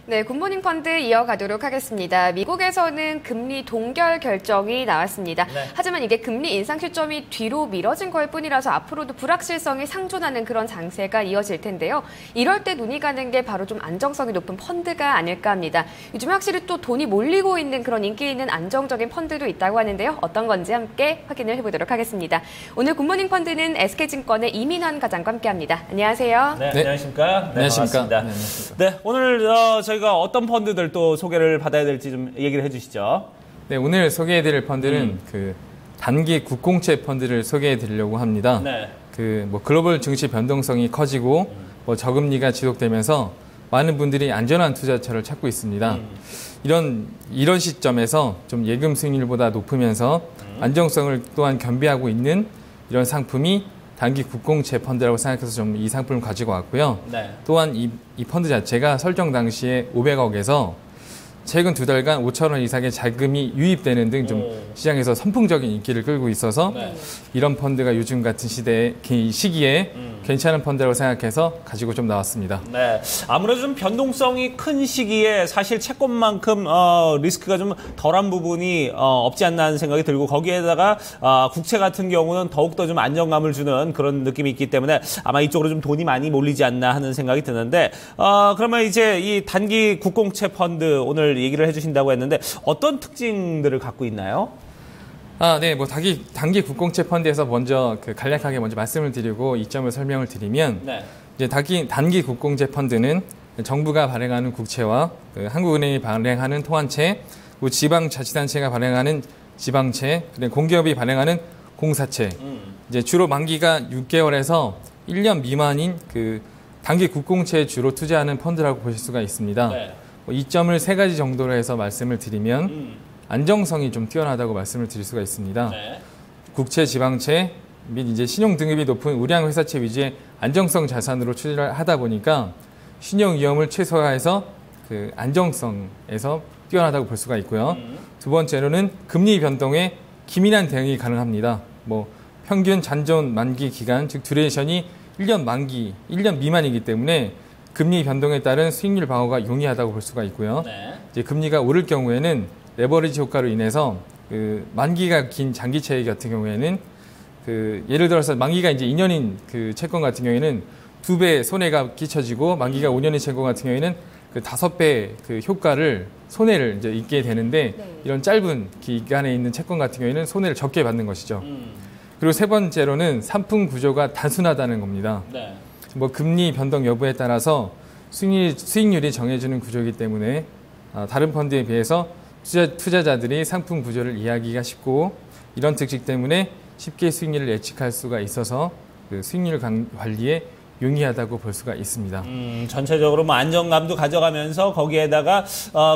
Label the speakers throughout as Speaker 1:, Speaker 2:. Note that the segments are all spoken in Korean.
Speaker 1: 네, 굿모닝 펀드 이어가도록 하겠습니다. 미국에서는 금리 동결 결정이 나왔습니다. 네. 하지만 이게 금리 인상 시점이 뒤로 미뤄진 거일 뿐이라서 앞으로도 불확실성이 상존하는 그런 장세가 이어질 텐데요. 이럴 때 눈이 가는 게 바로 좀 안정성이 높은 펀드가 아닐까 합니다. 요즘 확실히 또 돈이 몰리고 있는 그런 인기 있는 안정적인 펀드도 있다고 하는데요. 어떤 건지 함께 확인을 해보도록 하겠습니다. 오늘 굿모닝 펀드는 SK증권의 이민환 과장과 함께합니다. 안녕하세요.
Speaker 2: 네, 안녕하십니까? 네,
Speaker 3: 안녕하십니까?
Speaker 2: 반갑습니다. 네, 오늘 저희가 어떤 펀드들 또 소개를 받아야 될지 좀 얘기를 해주시죠.
Speaker 3: 네, 오늘 소개해드릴 펀드는 그 단기 국공채 펀드를 소개해드리려고 합니다. 네. 글로벌 증시 변동성이 커지고 저금리가 지속되면서 많은 분들이 안전한 투자처를 찾고 있습니다. 이런 시점에서 좀 예금 수익률보다 높으면서 안정성을 또한 겸비하고 있는 이런 상품이 단기 국공채 펀드라고 생각해서 좀 이 상품을 가지고 왔고요. 네. 또한 이 펀드 자체가 설정 당시에 500억에서 최근 2달간 5천 원 이상의 자금이 유입되는 등 좀 시장에서 선풍적인 인기를 끌고 있어서 이런 펀드가 요즘 같은 시기에 괜찮은 펀드라고 생각해서 가지고 좀 나왔습니다.
Speaker 2: 네, 아무래도 좀 변동성이 큰 시기에 사실 채권만큼 리스크가 좀 덜한 부분이 없지 않나 하는 생각이 들고 거기에다가 국채 같은 경우는 더욱더 좀 안정감을 주는 그런 느낌이 있기 때문에 아마 이쪽으로 좀 돈이 많이 몰리지 않나 하는 생각이 드는데 그러면 이제 이 단기 국공채 펀드 오늘 얘기를 해주신다고 했는데 어떤 특징들을 갖고 있나요?
Speaker 3: 네, 단기 국공채 펀드에서 먼저 간략하게 먼저 말씀을 드리고 이점을 설명을 드리면 이제 단기 국공채 펀드는 정부가 발행하는 국채와 한국은행이 발행하는 통한채, 지방자치단체가 발행하는 지방채, 공기업이 발행하는 공사채, 이제 주로 만기가 6개월에서 1년 미만인 단기 국공채에 주로 투자하는 펀드라고 보실 수가 있습니다. 네. 이점을 3가지 정도로 해서 말씀을 드리면 안정성이 좀 뛰어나다고 말씀을 드릴 수가 있습니다. 네. 국채, 지방채 및 이제 신용 등급이 높은 우량 회사채 위주의 안정성 자산으로 투자를 하다 보니까 신용 위험을 최소화해서 안정성에서 뛰어나다고 볼 수가 있고요. 두 번째로는 금리 변동에 기민한 대응이 가능합니다. 평균 잔존 만기 기간, 즉 듀레이션이 1년 미만이기 때문에 금리 변동에 따른 수익률 방어가 용이하다고 볼 수가 있고요. 네. 이제 금리가 오를 경우에는 레버리지 효과로 인해서 만기가 긴 장기채 같은 경우에는 예를 들어서 만기가 이제 2년인 채권 같은 경우에는 2배 손해가 끼쳐지고 만기가 5년인 채권 같은 경우에는 5배 효과를 손해를 이제 입게 되는데 이런 짧은 기간에 있는 채권 같은 경우에는 손해를 적게 받는 것이죠. 그리고 세 번째로는 상품 구조가 단순하다는 겁니다. 네. 금리 변동 여부에 따라서 수익률이 정해지는 구조이기 때문에 다른 펀드에 비해서 투자자들이 상품 구조를 이해하기가 쉽고 이런 특징 때문에 쉽게 수익률을 예측할 수가 있어서 수익률 관리에 용이하다고 볼 수가 있습니다.
Speaker 2: 전체적으로 안정감도 가져가면서 거기에다가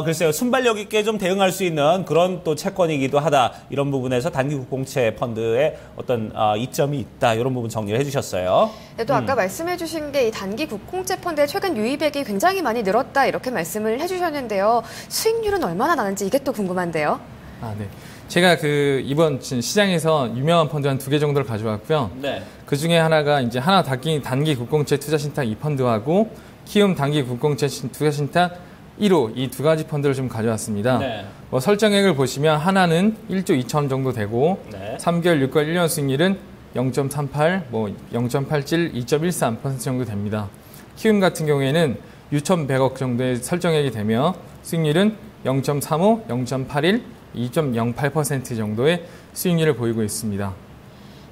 Speaker 2: 글쎄요 순발력 있게 좀 대응할 수 있는 그런 또 채권이기도 하다. 이런 부분에서 단기 국공채 펀드에 어떤 이점이 있다. 이런 부분 정리를 해주셨어요.
Speaker 1: 네, 또 아까 말씀해 주신 게 이 단기 국공채 펀드의 최근 유입액이 굉장히 많이 늘었다. 이렇게 말씀을 해주셨는데요. 수익률은 얼마나 나는지 이게 또 궁금한데요.
Speaker 3: 네. 제가 이번 시장에서 유명한 펀드 한 2개 정도를 가져왔고요. 네. 그 중에 하나가 이제 단기 국공채 투자신탁 2펀드하고 키움 단기 국공채 투자신탁 1호 이 2가지 펀드를 좀 가져왔습니다. 네. 설정액을 보시면 하나는 1조 2천 정도 되고 3개월, 6개월, 1년 수익률은 0.38, 0.87, 2.13% 정도 됩니다. 키움 같은 경우에는 6,100억 정도의 설정액이 되며 수익률은 0.35, 0.81, 2.08% 정도의 수익률을 보이고 있습니다.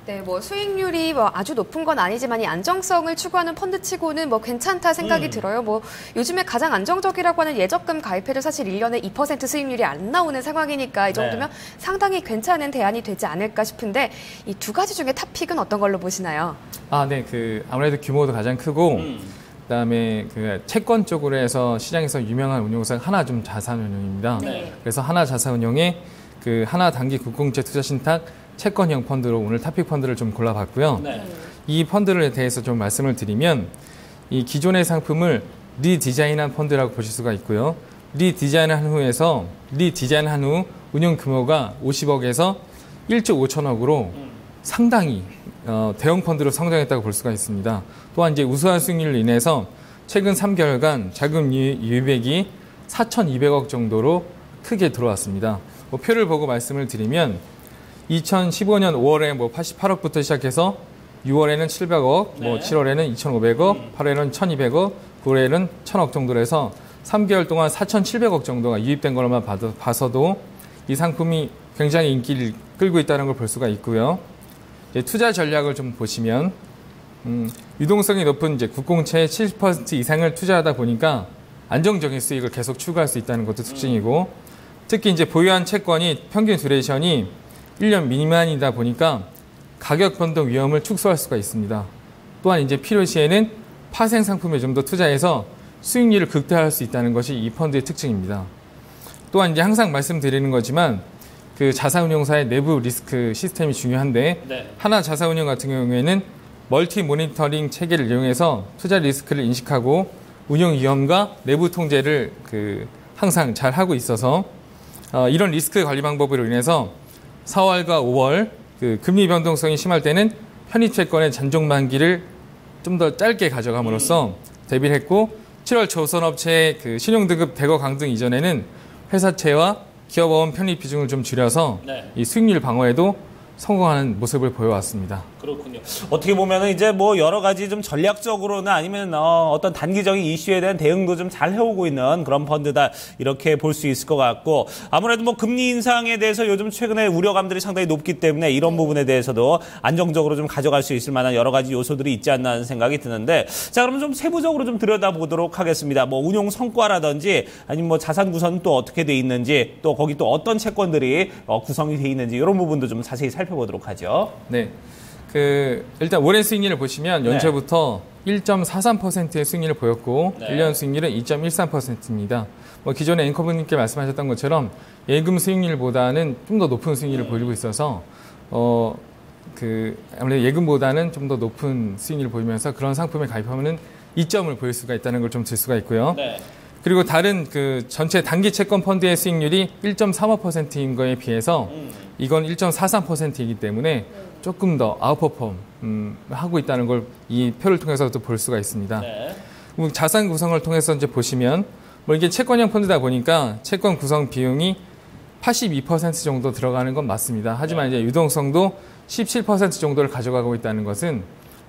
Speaker 1: 네, 수익률이 아주 높은 건 아니지만 이 안정성을 추구하는 펀드치고는 괜찮다 생각이 들어요. 요즘에 가장 안정적이라고 하는 예적금 가입해도 사실 1년에 2% 수익률이 안 나오는 상황이니까 이 정도면 상당히 괜찮은 대안이 되지 않을까 싶은데 이 2가지 중에 탑픽은 어떤 걸로 보시나요?
Speaker 3: 네, 아무래도 규모도 가장 크고 그다음에 채권 쪽으로 해서 시장에서 유명한 운용사가 하나자산운용입니다. 네. 그래서 하나자산운용의 하나 단기 국공채 투자신탁 채권형 펀드로 오늘 탑픽 펀드를 좀 골라봤고요. 네. 이 펀드에 대해서 좀 말씀을 드리면 이 기존의 상품을 리디자인한 펀드라고 보실 수가 있고요. 리디자인한 후 운용 규모가 50억에서 1조 5천억으로 상당히 대형 펀드로 성장했다고 볼 수가 있습니다. 또한 이제 우수한 수익률로 인해서 최근 3개월간 자금 유입액이 4,200억 정도로 크게 들어왔습니다. 뭐 표를 보고 말씀을 드리면 2015년 5월에 뭐 88억부터 시작해서 6월에는 700억, 뭐 7월에는 2,500억, 8월에는 1,200억, 9월에는 1,000억 정도로 해서 3개월 동안 4,700억 정도가 유입된 것만 봐서도 이 상품이 굉장히 인기를 끌고 있다는 걸 볼 수가 있고요. 이제 투자 전략을 좀 보시면 유동성이 높은 이제 국공채의 70% 이상을 투자하다 보니까 안정적인 수익을 계속 추구할 수 있다는 것도 특징이고, 특히 이제 보유한 채권이 평균 듀레이션이 1년 미만이다 보니까 가격 변동 위험을 축소할 수가 있습니다. 또한 이제 필요시에는 파생 상품에 좀 더 투자해서 수익률을 극대화할 수 있다는 것이 이 펀드의 특징입니다. 또한 이제 항상 말씀드리는 거지만 그 자산운용사의 내부 리스크 시스템이 중요한데 하나 자산운용 같은 경우에는 멀티 모니터링 체계를 이용해서 투자 리스크를 인식하고 운용 위험과 내부 통제를 항상 잘 하고 있어서 이런 리스크 관리 방법으로 인해서 4월과 5월 금리 변동성이 심할 때는 편입채권의 잔존 만기를 좀 더 짧게 가져감으로써 대비를 했고, 7월 조선업체의 신용등급 대거 강등 이전에는 회사채와 기업어원 편입 비중을 좀 줄여서 이 수익률 방어에도 성공하는 모습을 보여왔습니다.
Speaker 2: 그렇군요. 어떻게 보면은 이제 뭐 여러 가지 좀 전략적으로나 아니면 어떤 단기적인 이슈에 대한 대응도 좀 잘 해오고 있는 그런 펀드다, 이렇게 볼 수 있을 것 같고, 아무래도 뭐 금리 인상에 대해서 요즘 최근에 우려감들이 상당히 높기 때문에 이런 부분에 대해서도 안정적으로 좀 가져갈 수 있을 만한 여러 가지 요소들이 있지 않나 하는 생각이 드는데, 자, 그러면 좀 세부적으로 좀 들여다보도록 하겠습니다. 뭐 운용 성과라든지 아니면 뭐 자산 구성은 또 어떻게 돼 있는지, 또 거기 또 어떤 채권들이 구성이 돼 있는지, 이런 부분도 좀 자세히 살펴보도록 하죠.
Speaker 3: 네. 일단 올해 수익률을 보시면 연초부터 1.43%의 수익률을 보였고 1년 수익률은 2.13%입니다. 뭐 기존에 앵커분님께 말씀하셨던 것처럼 예금 수익률보다는 좀 더 높은 수익률을 보이고 있어서 아무래도 예금보다는 좀 더 높은 수익률을 보이면서 그런 상품에 가입하면은 이점을 보일 수가 있다는 걸 좀 들 수가 있고요. 그리고 다른 전체 단기 채권 펀드의 수익률이 1.35%인 거에 비해서 이건 1.43%이기 때문에 조금 더 아웃퍼폼 하고 있다는 걸 이 표를 통해서도 볼 수가 있습니다. 자산 구성을 통해서 이제 보시면 뭐 이게 채권형 펀드다 보니까 채권 구성 비용이 82% 정도 들어가는 건 맞습니다. 하지만 이제 유동성도 17% 정도를 가져가고 있다는 것은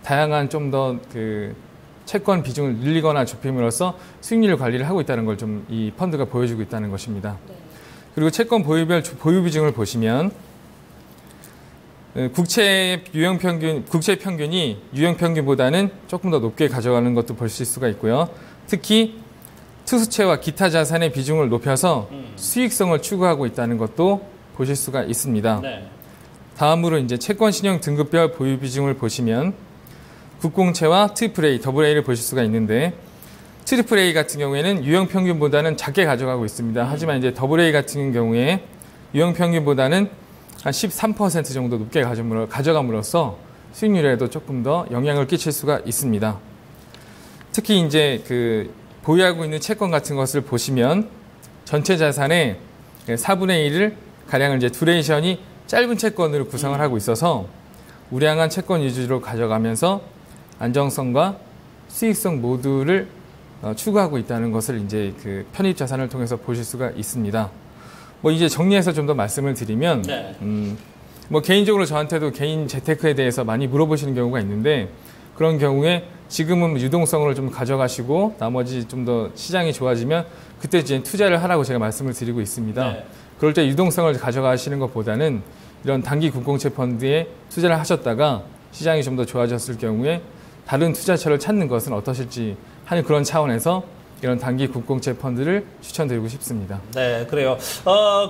Speaker 3: 다양한 좀 더 채권 비중을 늘리거나 좁힘으로써 수익률 관리를 하고 있다는 걸 좀 이 펀드가 보여주고 있다는 것입니다. 그리고 채권 보유별 보유 비중을 보시면 국채 평균이 유형 평균보다는 조금 더 높게 가져가는 것도 보실 수가 있고요. 특히 투수채와 기타 자산의 비중을 높여서 수익성을 추구하고 있다는 것도 보실 수가 있습니다. 다음으로 이제 채권 신용 등급별 보유 비중을 보시면 국공채와 트리플A, 더블A를 보실 수가 있는데, 트리플A 같은 경우에는 유형 평균보다는 작게 가져가고 있습니다. 하지만 이제 더블A 같은 경우에 유형 평균보다는 한 13% 정도 높게 가져감으로써 수익률에도 조금 더 영향을 끼칠 수가 있습니다. 특히 이제 보유하고 있는 채권 같은 것을 보시면 전체 자산의 4분의 1을 가량을 이제 듀레이션이 짧은 채권으로 구성을 하고 있어서 우량한 채권 위주로 가져가면서 안정성과 수익성 모두를 추구하고 있다는 것을 이제 편입 자산을 통해서 보실 수가 있습니다. 뭐 이제 정리해서 좀 더 말씀을 드리면, 뭐 개인적으로 저한테도 개인 재테크에 대해서 많이 물어보시는 경우가 있는데, 그런 경우에 지금은 유동성을 좀 가져가시고 나머지 좀 더 시장이 좋아지면 그때 이제 투자를 하라고 제가 말씀을 드리고 있습니다. 그럴 때 유동성을 가져가시는 것보다는 이런 단기 국공채 펀드에 투자를 하셨다가 시장이 좀 더 좋아졌을 경우에 다른 투자처를 찾는 것은 어떠실지 하는 그런 차원에서 이런 단기 국공채 펀드를 추천드리고 싶습니다.
Speaker 2: 네, 그래요.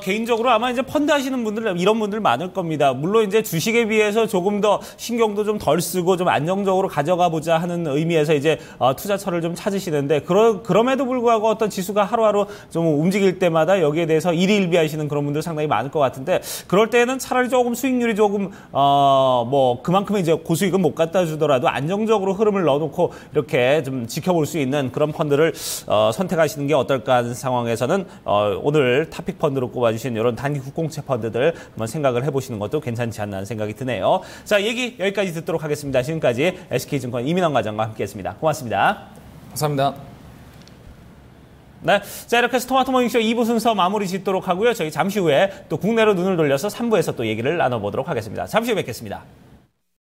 Speaker 2: 개인적으로 아마 이제 펀드 하시는 분들, 이런 분들 많을 겁니다. 물론 이제 주식에 비해서 조금 더 신경도 좀 덜 쓰고 좀 안정적으로 가져가 보자 하는 의미에서 이제 투자처를 좀 찾으시는데, 그럼에도 불구하고 어떤 지수가 하루하루 좀 움직일 때마다 여기에 대해서 일희일비하시는 그런 분들 상당히 많을 것 같은데, 그럴 때는 차라리 조금 수익률이 조금 뭐 그만큼 이제 고수익은 못 갖다 주더라도 안정적으로 흐름을 넣어놓고 이렇게 좀 지켜볼 수 있는 그런 펀드를 선택하시는 게 어떨까 하는 상황에서는 오늘 탑픽 펀드로 꼽아주신 이런 단기 국공채 펀드들 한번 생각을 해보시는 것도 괜찮지 않나 하는 생각이 드네요. 자, 얘기 여기까지 듣도록 하겠습니다. 지금까지 SK증권 이민환 과장과 함께했습니다. 고맙습니다.
Speaker 3: 감사합니다.
Speaker 2: 네. 자, 이렇게 해서 토마토 모닝쇼 2부 순서 마무리 짓도록 하고요. 저희 잠시 후에 또 국내로 눈을 돌려서 3부에서 또 얘기를 나눠보도록 하겠습니다. 잠시 후에 뵙겠습니다.